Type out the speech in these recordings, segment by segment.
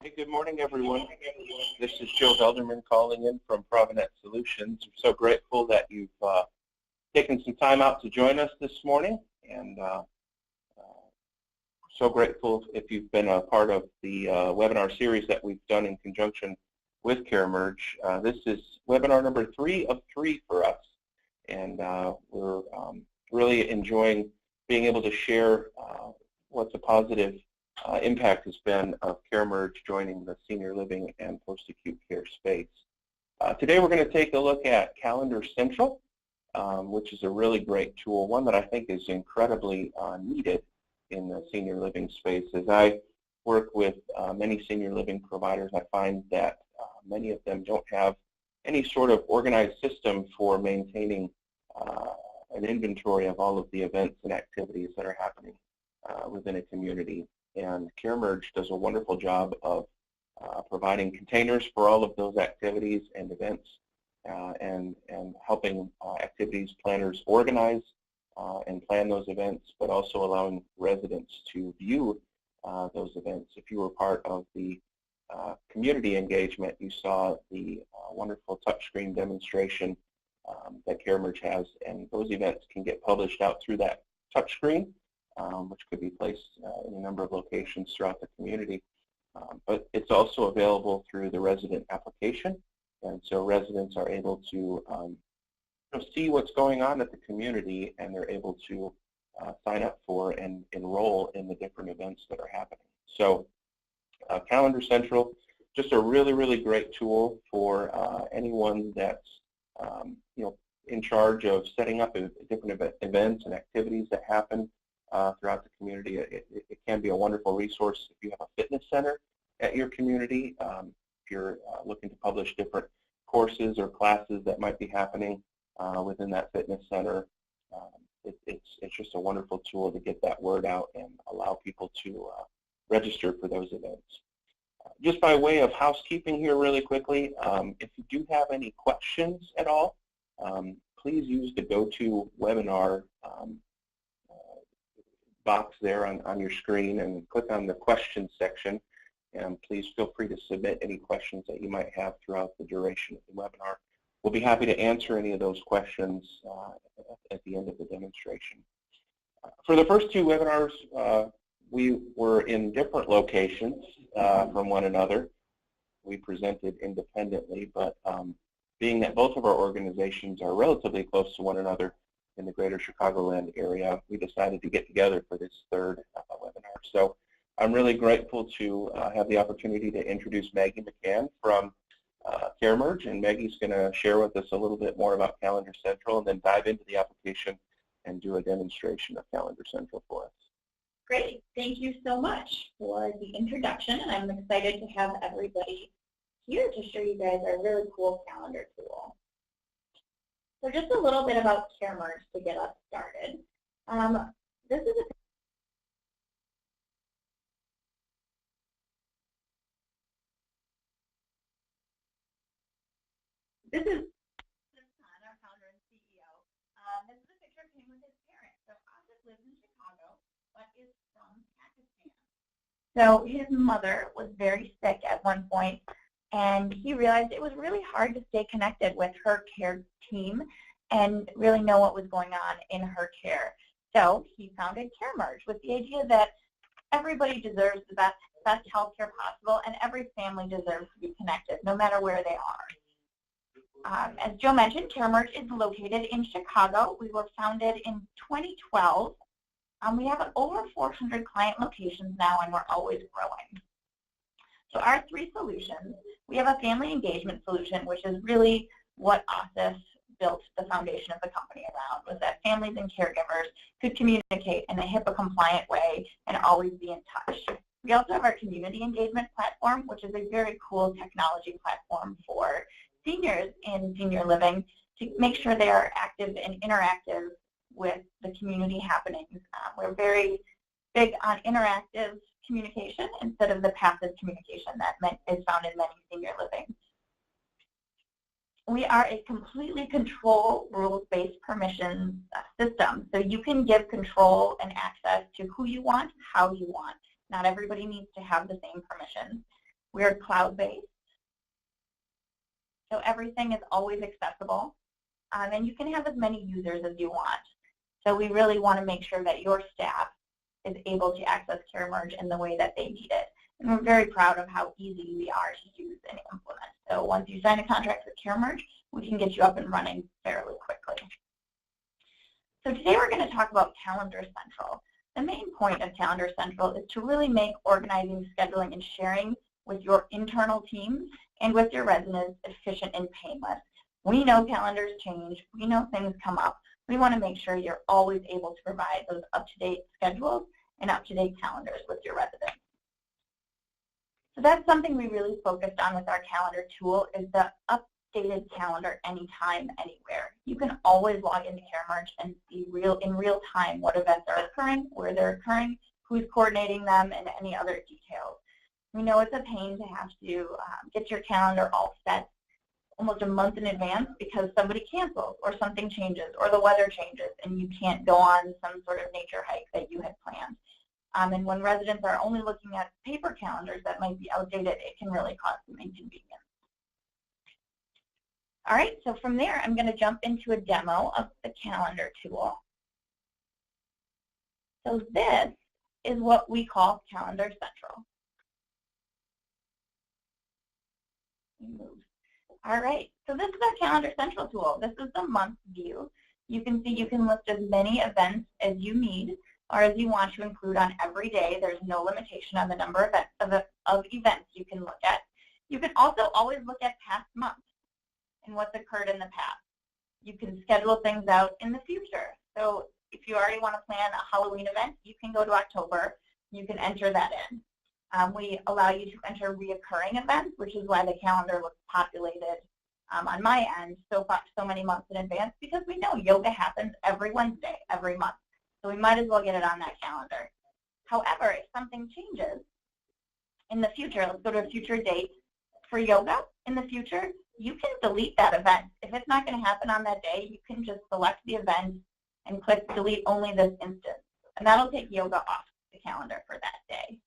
Hey, good morning, everyone. This is Joe Velderman calling in from ProviNET Solutions. I'm so grateful that you've taken some time out to join us this morning, and so grateful if you've been a part of the webinar series that we've done in conjunction with Caremerge. This is webinar number 3 of 3 for us, and we're really enjoying being able to share what's a positive impact has been of Caremerge joining the senior living and post-acute care space. Today we're going to take a look at Calendar Central, which is a really great tool, one that I think is incredibly needed in the senior living space. As I work with many senior living providers, I find that many of them don't have any sort of organized system for maintaining an inventory of all of the events and activities that are happening within a community. And Caremerge does a wonderful job of providing containers for all of those activities and events and helping activities planners organize and plan those events, but also allowing residents to view those events. If you were part of the community engagement, you saw the wonderful touchscreen demonstration that Caremerge has, and those events can get published out through that touchscreen, which could be placed in a number of locations throughout the community. But it's also available through the resident application, and so residents are able to see what's going on at the community, and they're able to sign up for and enroll in the different events that are happening. So Calendar Central, just a really, really great tool for anyone that's in charge of setting up different events and activities that happen throughout the community. It can be a wonderful resource if you have a fitness center at your community, if you're looking to publish different courses or classes that might be happening within that fitness center. It's just a wonderful tool to get that word out and allow people to register for those events. Just by way of housekeeping here really quickly, if you do have any questions at all, please use the GoToWebinar box there on your screen and click on the questions section, and please feel free to submit any questions that you might have throughout the duration of the webinar. We'll be happy to answer any of those questions at the end of the demonstration. For the first 2 webinars, we were in different locations from one another. We presented independently, but being that both of our organizations are relatively close to one another in the greater Chicagoland area, we decided to get together for this 3rd webinar. So I'm really grateful to have the opportunity to introduce Maggie McCann from Caremerge, and Maggie's going to share with us a little bit more about Calendar Central and then dive into the application and do a demonstration of Calendar Central for us. Great. Thank you so much for the introduction, and I'm excited to have everybody here to show you guys our really cool calendar tool. So just a little bit about Caremerge to get us started. This is our founder and CEO. This is a picture of him with his parents. So Asif lives in Chicago, but is from Pakistan. So his mother was very sick at one point, and he realized it was really hard to stay connected with her care team and really know what was going on in her care. So he founded Caremerge with the idea that everybody deserves the best health care possible, and every family deserves to be connected, no matter where they are. As Joe mentioned, Caremerge is located in Chicago. We were founded in 2012. We have over 400 client locations now, and we're always growing. So our 3 solutions, we have a family engagement solution, which is really what Asif built the foundation of the company around, was that families and caregivers could communicate in a HIPAA-compliant way and always be in touch. We also have our community engagement platform, which is a very cool technology platform for seniors in senior living to make sure they are active and interactive with the community happenings. We're very big on interactive communication instead of the passive communication that is found in many senior living. We are a completely control rules-based permissions system. So you can give control and access to who you want, how you want. Not everybody needs to have the same permissions. We're cloud-based, so everything is always accessible, and you can have as many users as you want. So we really want to make sure that your staff is able to access Caremerge in the way that they need it. And we're very proud of how easy we are to use and implement. So once you sign a contract with Caremerge, we can get you up and running fairly quickly. So today we're going to talk about Calendar Central. The main point of Calendar Central is to really make organizing, scheduling, and sharing with your internal teams and with your residents efficient and painless. We know calendars change. We know things come up. We want to make sure you're always able to provide those up-to-date schedules and up-to-date calendars with your residents. So that's something we really focused on with our calendar tool, is the updated calendar anytime, anywhere. You can always log into Caremerge and see in real time what events are occurring, where they're occurring, who's coordinating them, and any other details. We know it's a pain to have to get your calendar all set almost a month in advance because somebody cancels or something changes or the weather changes and you can't go on some sort of nature hike that you had planned. And when residents are only looking at paper calendars that might be outdated, it can really cause some inconvenience. All right, so from there, I'm going to jump into a demo of the calendar tool. So this is what we call Calendar Central. All right, so this is our Calendar Central tool. This is the month view. You can see you can list as many events as you need or as you want to include on every day. There's no limitation on the number of events you can look at. You can also always look at past months and what's occurred in the past. You can schedule things out in the future. So if you already want to plan a Halloween event, you can go to October. You can enter that in. We allow you to enter reoccurring events, which is why the calendar looks populated on my end so many months in advance, because we know yoga happens every Wednesday, every month. So we might as well get it on that calendar. However, if something changes in the future, let's go to a future date for yoga in the future, you can delete that event. If it's not going to happen on that day, you can just select the event and click delete only this instance. And that'll take yoga off the calendar for that day.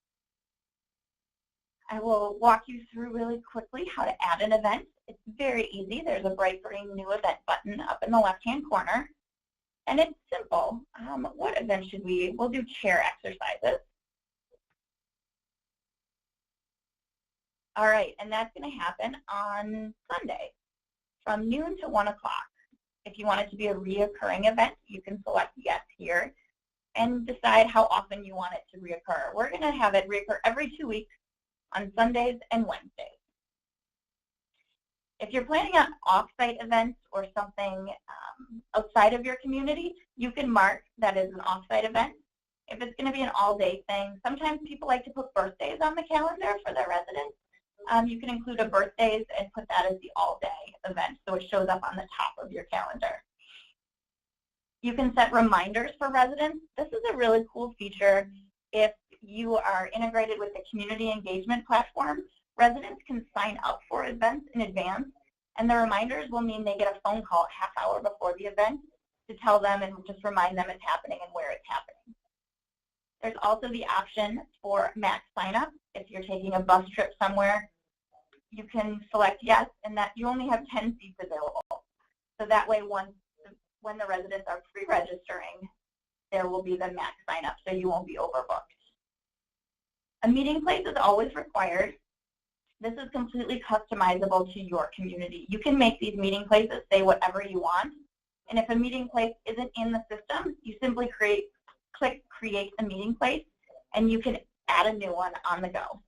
I will walk you through really quickly how to add an event. It's very easy. There's a bright green new event button up in the left-hand corner. And it's simple. What event should we'll do chair exercises. All right, and that's going to happen on Sunday from noon to 1 o'clock. If you want it to be a reoccurring event, you can select yes here and decide how often you want it to reoccur. We're going to have it reoccur every 2 weeks on Sundays and Wednesdays. If you're planning on off-site events or something outside of your community, you can mark that as an off-site event. If it's going to be an all-day thing, sometimes people like to put birthdays on the calendar for their residents. You can include a birthdays and put that as the all-day event, so it shows up on the top of your calendar. You can set reminders for residents. This is a really cool feature. If you are integrated with the community engagement platform, residents can sign up for events in advance, and the reminders will mean they get a phone call a half hour before the event to tell them and just remind them it's happening and where it's happening. There's also the option for max sign up. If you're taking a bus trip somewhere, you can select yes, and that you only have 10 seats available. So that way, when the residents are pre-registering, there will be the max sign up, so you won't be overbooked. A meeting place is always required. This is completely customizable to your community. You can make these meeting places say whatever you want, and if a meeting place isn't in the system, you simply click create a meeting place, and you can add a new one on the go.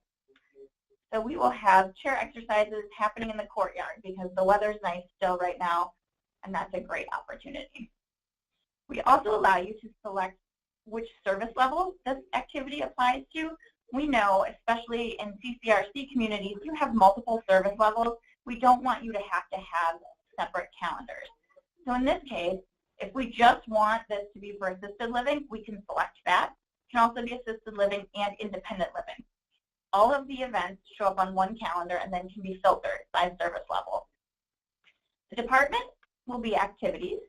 So we will have chair exercises happening in the courtyard because the weather's nice still right now, and that's a great opportunity. We also allow you to select which service level this activity applies to. We know, especially in CCRC communities, you have multiple service levels. We don't want you to have separate calendars. So in this case, if we just want this to be for assisted living, we can select that. It can also be assisted living and independent living. All of the events show up on one calendar and then can be filtered by service level. The department will be activities.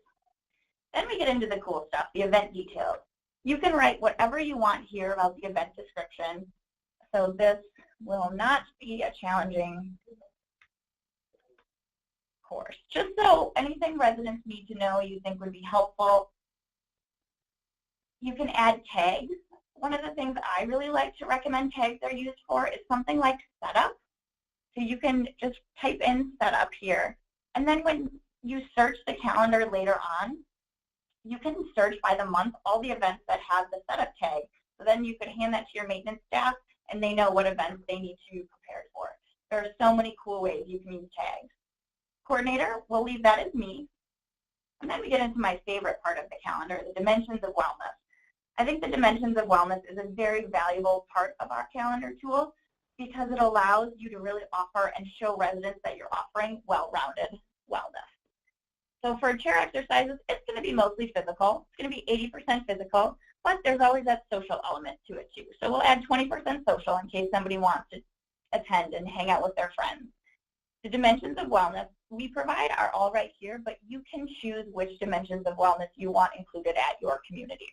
Then we get into the cool stuff, the event details. You can write whatever you want here about the event description. So this will not be a challenging course. Just so anything residents need to know you think would be helpful, you can add tags. One of the things I really like to recommend tags are used for is something like setup. So you can just type in setup here, and then when you search the calendar later on, you can search by the month all the events that have the setup tag. So then you could hand that to your maintenance staff, and they know what events they need to be prepared for. There are so many cool ways you can use tags. Coordinator, we'll leave that as me. And then we get into my favorite part of the calendar, the dimensions of wellness. I think the dimensions of wellness is a very valuable part of our calendar tool because it allows you to really offer and show residents that you're offering well-rounded wellness. So for chair exercises, it's going to be mostly physical. It's going to be 80% physical, but there's always that social element to it too. So we'll add 20% social in case somebody wants to attend and hang out with their friends. The dimensions of wellness we provide are all right here, but you can choose which dimensions of wellness you want included at your community.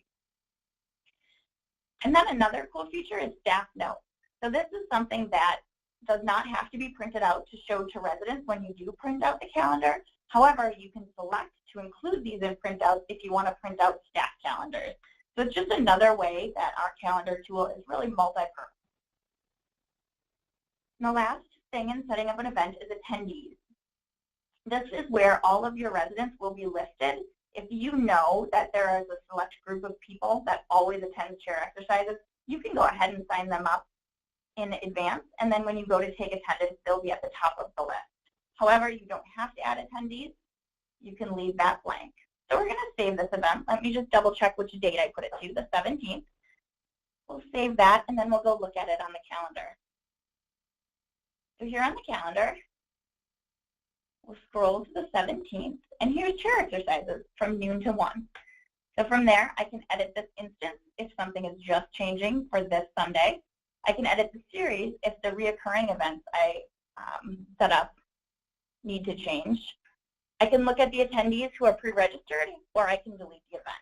And then another cool feature is staff notes. So this is something that does not have to be printed out to show to residents when you do print out the calendar. However, you can select to include these in printouts if you want to print out staff calendars. So it's just another way that our calendar tool is really multi-purpose. And the last thing in setting up an event is attendees. This is where all of your residents will be listed. If you know that there is a select group of people that always attend chair exercises, you can go ahead and sign them up in advance, and then when you go to take attendance, they'll be at the top of the list. However, you don't have to add attendees. You can leave that blank. So we're going to save this event. Let me just double check which date I put it to, the 17th. We'll save that, and then we'll go look at it on the calendar. So here on the calendar, we'll scroll to the 17th, and here's chair exercises from noon to 1. So from there, I can edit this instance if something is just changing for this Sunday. I can edit the series if the reoccurring events I set up need to change. I can look at the attendees who are pre-registered, or I can delete the event.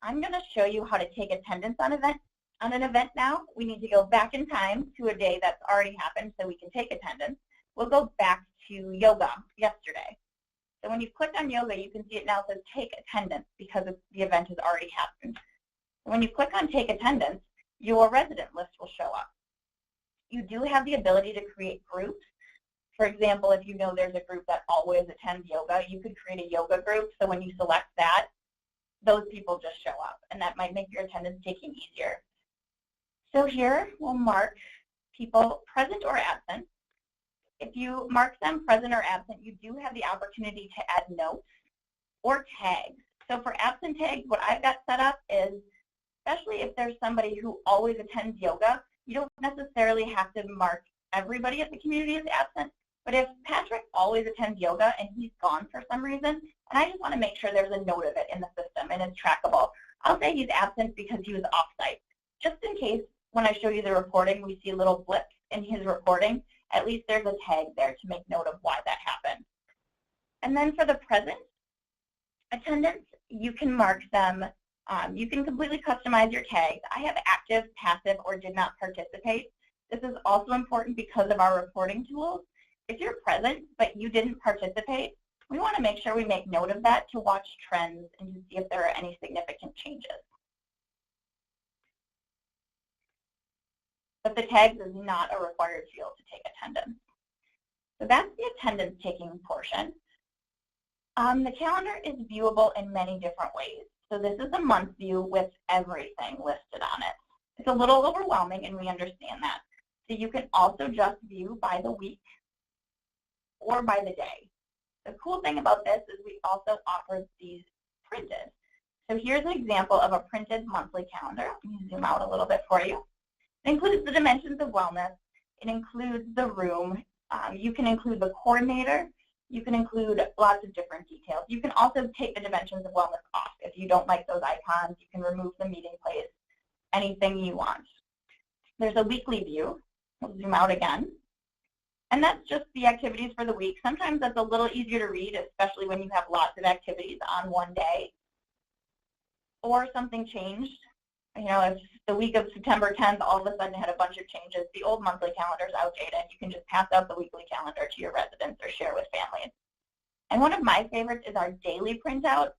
I'm going to show you how to take attendance on an event now. We need to go back in time to a day that's already happened so we can take attendance. We'll go back to yoga yesterday. So when you click on yoga, you can see it now says take attendance because the event has already happened. When you click on take attendance, your resident list will show up. You do have the ability to create groups. For example, if you know there's a group that always attends yoga, you could create a yoga group. So when you select that, those people just show up, and that might make your attendance taking easier. So here we'll mark people present or absent. If you mark them present or absent, you do have the opportunity to add notes or tags. So for absent tags, what I've got set up is, especially if there's somebody who always attends yoga, you don't necessarily have to mark everybody at the community as absent. But if Patrick always attends yoga and he's gone for some reason, and I just want to make sure there's a note of it in the system and it's trackable, I'll say he's absent because he was off-site. Just in case when I show you the reporting, we see little blips in his reporting, at least there's a tag there to make note of why that happened. And then for the present attendance, you can mark them. You can completely customize your tags. I have active, passive, or did not participate. This is also important because of our reporting tools. If you're present but you didn't participate, we want to make sure we make note of that to watch trends and to see if there are any significant changes. But the tags is not a required field to take attendance. So that's the attendance taking portion. The calendar is viewable in many different ways. So this is a month view with everything listed on it. It's a little overwhelming, and we understand that. So you can also just view by the week or by the day. The cool thing about this is we also offer these printed. So here's an example of a printed monthly calendar. Let me zoom out a little bit for you. It includes the dimensions of wellness. It includes the room. You can include the coordinator. You can include lots of different details. You can also take the dimensions of wellness off. If you don't like those icons, you can remove the meeting place, anything you want. There's a weekly view. We'll zoom out again. And that's just the activities for the week. Sometimes that's a little easier to read, especially when you have lots of activities on one day or something changed. you know, if the week of September 10th all of a sudden had a bunch of changes, the old monthly calendar is outdated. You can just pass out the weekly calendar to your residents or share with families. And one of my favorites is our daily printout.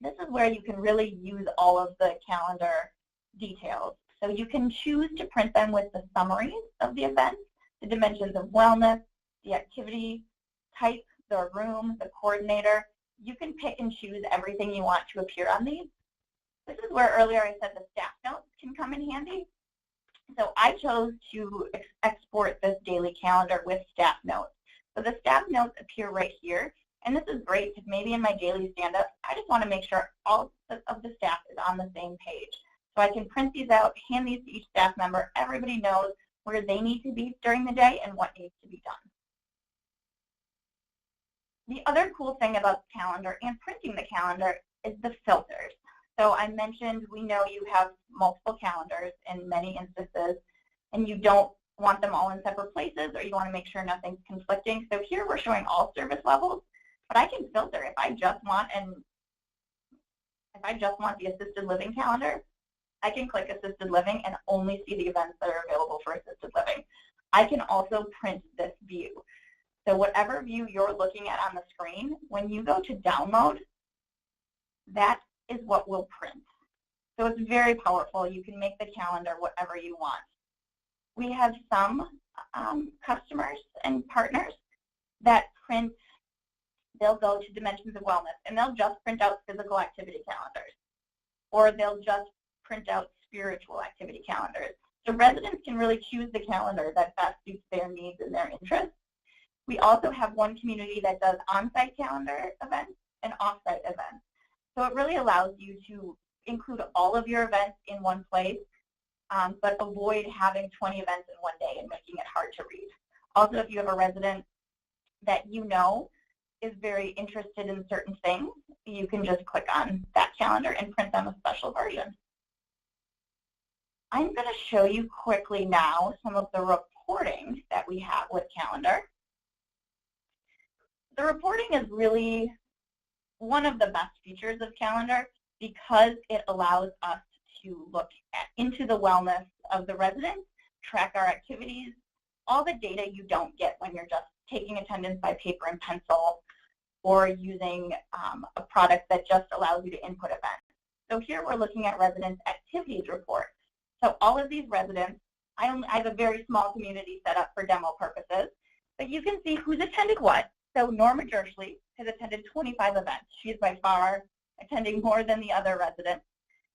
This is where you can really use all of the calendar details. So you can choose to print them with the summaries of the events, the dimensions of wellness, the activity type, the room, the coordinator. You can pick and choose everything you want to appear on these. This is where earlier I said the staff notes can come in handy. So I chose to export this daily calendar with staff notes. So the staff notes appear right here. And this is great because maybe in my daily stand-up, I just want to make sure all of the staff is on the same page. So I can print these out, hand these to each staff member. Everybody knows where they need to be during the day and what needs to be done. The other cool thing about the calendar and printing the calendar is the filters. So I mentioned we know you have multiple calendars in many instances, and you don't want them all in separate places, or you want to make sure nothing's conflicting. So here we're showing all service levels, but I can filter if I just want the assisted living calendar. I can click assisted living and only see the events that are available for assisted living. I can also print this view. So whatever view you're looking at on the screen, when you go to download, that is what will print. So it's very powerful. You can make the calendar whatever you want. We have some customers and partners that print, they'll go to dimensions of wellness, and they'll just print out physical activity calendars, or they'll just print out spiritual activity calendars. So residents can really choose the calendar that best suits their needs and their interests. We also have one community that does on-site calendar events and off-site events. So it really allows you to include all of your events in one place, but avoid having 20 events in one day and making it hard to read. Also, if you have a resident that you know is very interested in certain things, you can just click on that calendar and print them a special version. I'm going to show you quickly now some of the reporting that we have with calendar. The reporting is really one of the best features of calendar because it allows us to look into the wellness of the residents, track our activities, all the data you don't get when you're just taking attendance by paper and pencil or using a product that just allows you to input events. So here we're looking at residents' activities report. So all of these residents, I have a very small community set up for demo purposes, but you can see who's attended what. So Norma Jersley has attended 25 events. She is by far attending more than the other residents.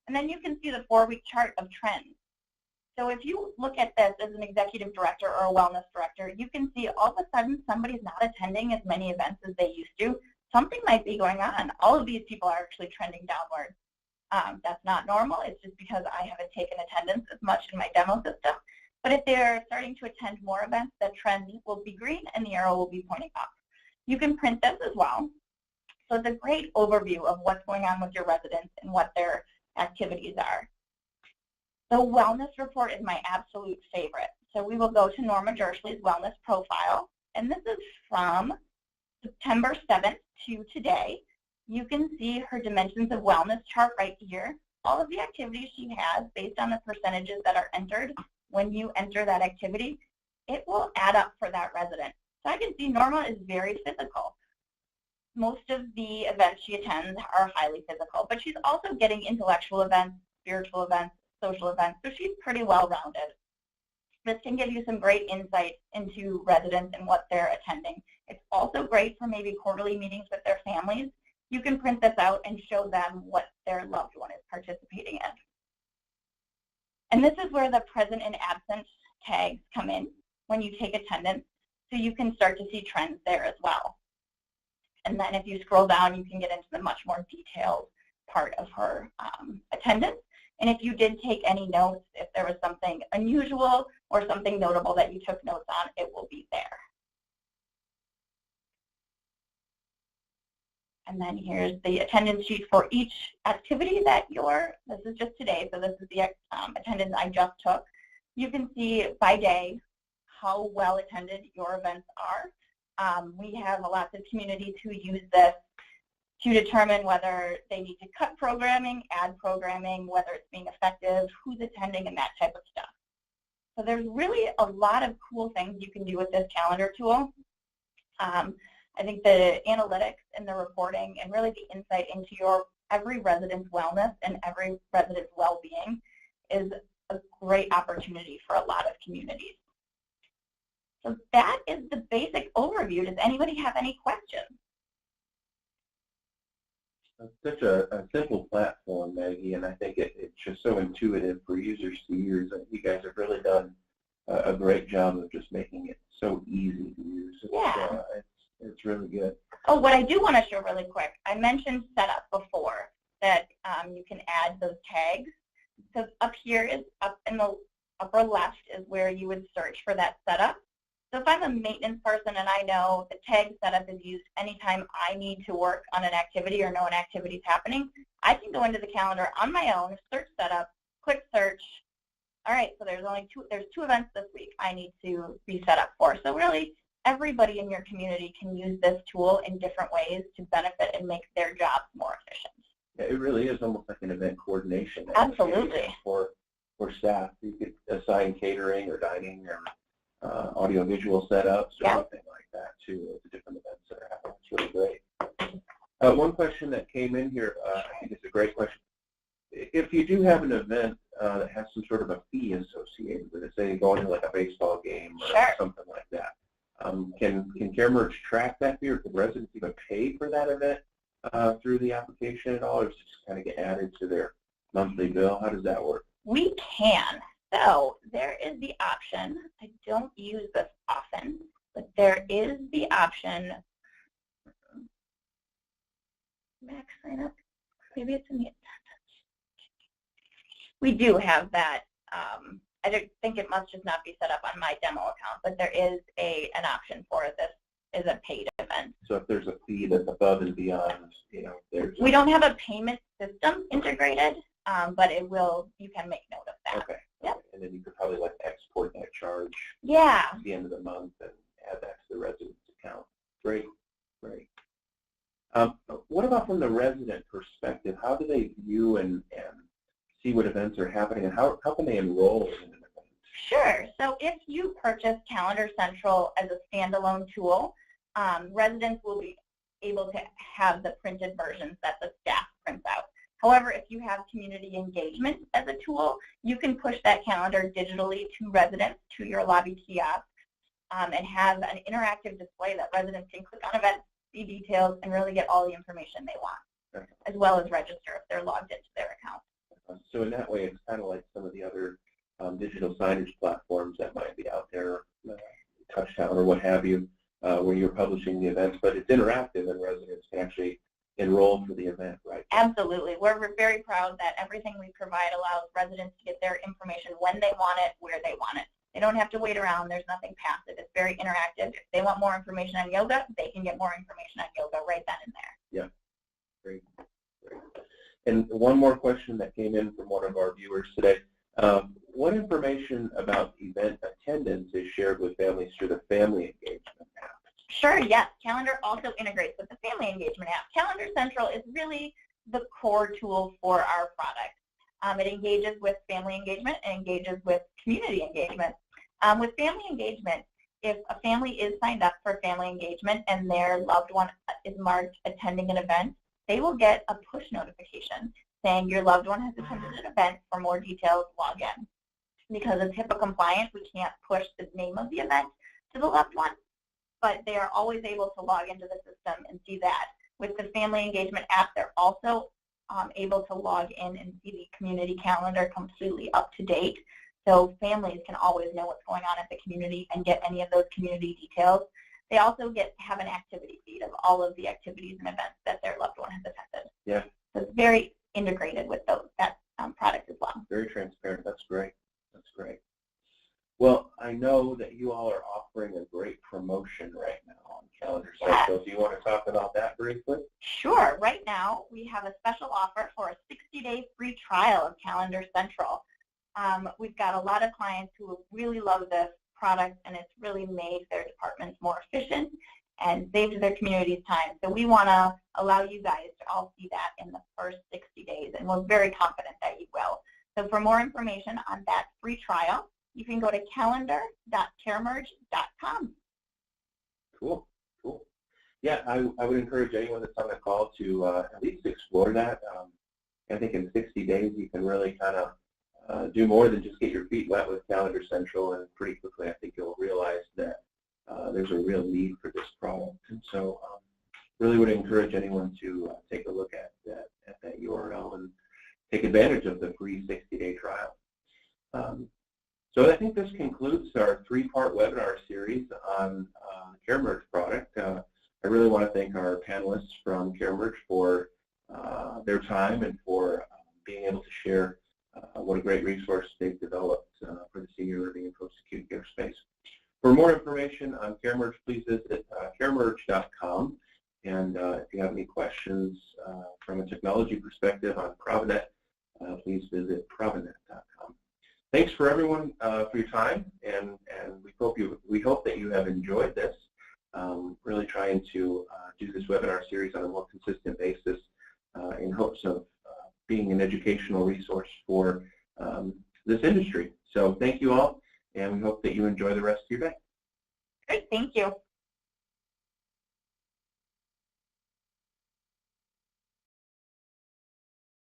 And then you can see the 4-week chart of trends. So if you look at this as an executive director or a wellness director, you can see all of a sudden somebody's not attending as many events as they used to. Something might be going on. All of these people are actually trending downward. That's not normal. It's just because I haven't taken attendance as much in my demo system. But if they're starting to attend more events, the trend will be green and the arrow will be pointing up. You can print this as well. So it's a great overview of what's going on with your residents and what their activities are. The wellness report is my absolute favorite. So we will go to Norma Jersley's wellness profile, and this is from September 7th to today. You can see her dimensions of wellness chart right here. All of the activities she has based on the percentages that are entered when you enter that activity, it will add up for that resident. So I can see Norma is very physical. Most of the events she attends are highly physical, but she's also getting intellectual events, spiritual events, social events, so she's pretty well-rounded. This can give you some great insight into residents and what they're attending. It's also great for maybe quarterly meetings with their families. You can print this out and show them what their loved one is participating in. And this is where the present and absent tags come in when you take attendance, so you can start to see trends there as well. And then if you scroll down, you can get into the much more detailed part of her attendance. And if you did take any notes, if there was something unusual or something notable that you took notes on, it will be there. And then here's the attendance sheet for each activity that this is just today, so this is the attendance I just took. You can see by day how well attended your events are. We have lots of communities who use this to determine whether they need to cut programming, add programming, whether it's being effective, who's attending, and that type of stuff. So there's really a lot of cool things you can do with this calendar tool. I think the analytics and the reporting and really the insight into every resident's wellness and every resident's well-being is a great opportunity for a lot of communities. So that is the basic overview. Does anybody have any questions? It's such a simple platform, Maggie, and I think it's just so intuitive for users to use. You guys have really done a great job of just making it so easy to use. Yeah. It's really good. Oh, what I do want to show really quick, I mentioned setup before, that you can add those tags. So up here is up in the upper left is where you would search for that setup. So if I'm a maintenance person and I know the tag setup is used anytime I need to work on an activity or know an activity is happening, I can go into the calendar on my own, search setup, click search. All right, so there's two events this week I need to be set up for. So really, everybody in your community can use this tool in different ways to benefit and make their jobs more efficient. Yeah, it really is almost like an event coordination. Absolutely. For staff, you could assign catering or dining or audio-visual setups or anything like that too, the different events that are happening. It's really great. One question that came in here, I think it's a great question. If you do have an event that has some sort of a fee associated with it, say going to like a baseball game or something like that, can Caremerge track that fee, or can residents even pay for that event through the application at all, or does it just kind of get added to their monthly bill? How does that work? We can. So there is the option. I don't use this often, but there is the option. Max sign up. Maybe it's in the attendance. We do have that. I don't think it must just not be set up on my demo account, but there is an option for this is a paid event. So if there's a fee that's above and beyond, we don't have a payment system integrated, but it will. You can make note of that. Okay. Yep. And then you could probably like export that charge. Yeah. At the end of the month and add that to the resident's account. Great, great. What about from the resident perspective? How do they view and see what events are happening, and how can they enroll in an event? Sure. So if you purchase Calendar Central as a standalone tool, residents will be able to have the printed versions that the staff prints out. However, if you have community engagement as a tool, you can push that calendar digitally to residents to your lobby kiosk and have an interactive display that residents can click on events, see details, and really get all the information they want, as well as register if they're logged into their account. So in that way, it's kind of like some of the other digital signage platforms that might be out there, Touchdown or what have you, where you're publishing the events, but it's interactive and residents can actually enroll for the event, right? Absolutely. We're very proud that everything we provide allows residents to get their information when they want it, where they want it. They don't have to wait around. There's nothing passive. It's very interactive. If they want more information on yoga, they can get more information on yoga right then and there. Yeah. Great. Great. And one more question that came in from one of our viewers today. What information about event attendance is shared with families through the family engagement app? Sure, yes. Calendar also integrates with the family engagement app. Calendar Central is really the core tool for our product. It engages with family engagement and engages with community engagement. With family engagement, if a family is signed up for family engagement and their loved one is marked attending an event, they will get a push notification saying your loved one has attended an event. For more details, log in. Because it's HIPAA compliant, we can't push the name of the event to the loved one, but they are always able to log into the system and see that. With the family engagement app, they're also able to log in and see the community calendar completely up to date. So families can always know what's going on at the community and get any of those community details. They also have an activity feed of all of the activities and events that their loved one has attended. Yeah. So it's very integrated with that product as well. Very transparent. That's great. That's great. Well, I know that you all are offering a great promotion right now on Calendar Central. Do you want to talk about that briefly? Sure. Right now, we have a special offer for a 60-day free trial of Calendar Central. We've got a lot of clients who really love this product, and it's really made their departments more efficient and saved their community's time. So we want to allow you guys to all see that in the first 60 days, and we're very confident that you will. So for more information on that free trial, you can go to calendar.caremerge.com. Cool, cool. Yeah, I would encourage anyone that's on the call to at least explore that. I think in 60 days you can really kind of do more than just get your feet wet with Calendar Central, and pretty quickly I think you'll realize that there's a real need for this product. And so really would encourage anyone to take a look at that URL and take advantage of the free 60-day trial. So I think this concludes our 3-part webinar series on the Caremerge product. I really want to thank our panelists from Caremerge for their time and for being able to share what a great resource they've developed for the senior living and post-acute care space. For more information on Caremerge, please visit caremerge.com. And if you have any questions from a technology perspective on ProviNET, please visit ProviNET.com. Thanks for everyone for your time, and we hope that you have enjoyed this. Really trying to do this webinar series on a more consistent basis in hopes of being an educational resource for this industry. So thank you all, and we hope that you enjoy the rest of your day. Great, thank you.